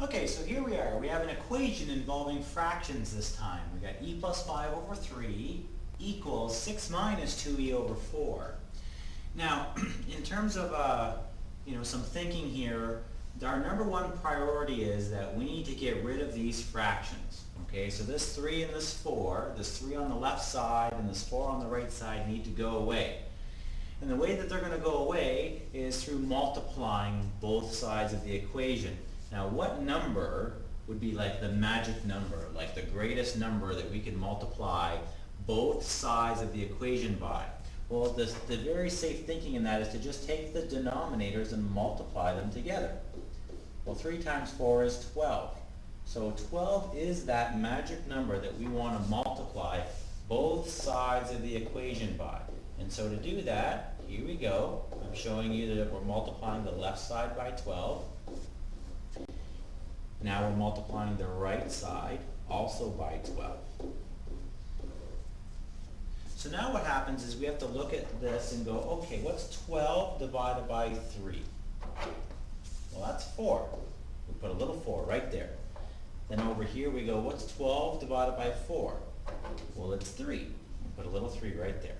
Okay, so here we are. We have an equation involving fractions this time. We got e plus 5 over 3 equals 6 minus 2e over 4. Now, in terms of some thinking here, our number one priority is that we need to get rid of these fractions. Okay, so this 3 and this 4, this 3 on the left side and this 4 on the right side need to go away. And the way that they're going to go away is through multiplying both sides of the equation. Now, what number would be like the magic number, like the greatest number that we can multiply both sides of the equation by? Well, the very safe thinking in that is to just take the denominators and multiply them together. Well, 3 times 4 is 12. So 12 is that magic number that we want to multiply both sides of the equation by. And so to do that, here we go. I'm showing you that we're multiplying the left side by 12. Now we're multiplying the right side also by 12. So now what happens is we have to look at this and go, okay, what's 12 divided by 3? Well, that's 4. We put a little 4 right there. Then over here we go, what's 12 divided by 4? Well, it's 3. We put a little 3 right there.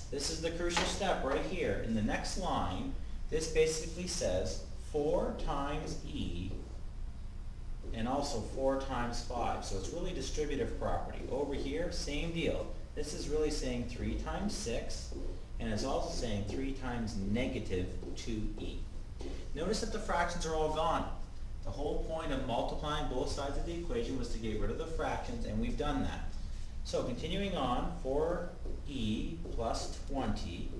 This is the crucial step right here. In the next line, this basically says 4 times e and also 4 times 5. So it's really distributive property. Over here, same deal. This is really saying 3 times 6, and it's also saying 3 times negative 2e. Notice that the fractions are all gone. The whole point of multiplying both sides of the equation was to get rid of the fractions, and we've done that. So continuing on, 4e plus 20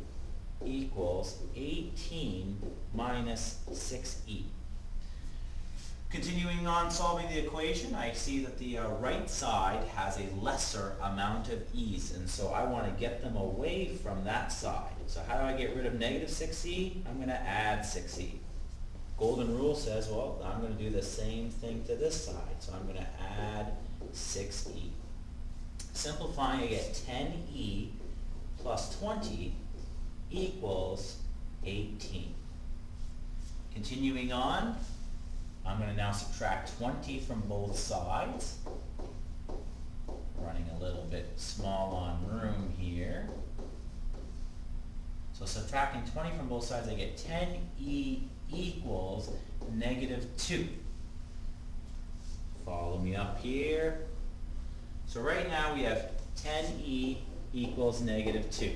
equals 18 minus 6e. Continuing on solving the equation, I see that the right side has a lesser amount of e's, and so I want to get them away from that side. So how do I get rid of negative 6e? I'm going to add 6e. Golden rule says, well, I'm going to do the same thing to this side, so I'm going to add 6e. Simplifying, I get 10e plus 20 equals 18. Continuing on, I'm going to now subtract 20 from both sides. Running a little bit small on room here. So subtracting 20 from both sides, I get 10e equals negative 2. Follow me up here. So right now we have 10e equals negative 2.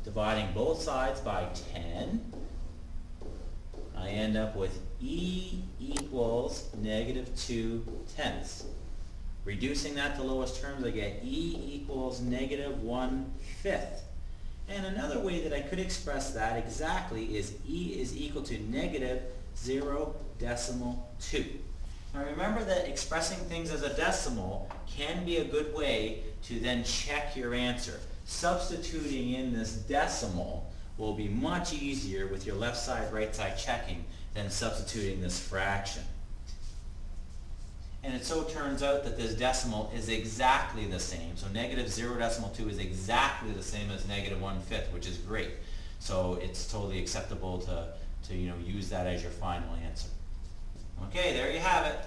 Dividing both sides by 10, I end up with e equals negative 2 tenths. Reducing that to lowest terms, I get e equals negative 1/5. And another way that I could express that exactly is e is equal to negative 0.2. Now remember that expressing things as a decimal can be a good way to then check your answer. Substituting in this decimal will be much easier with your left side, right side checking than substituting this fraction. And it so turns out that this decimal is exactly the same. So negative 0.2 is exactly the same as negative 1/5, which is great. So it's totally acceptable to use that as your final answer. Okay, there you have it.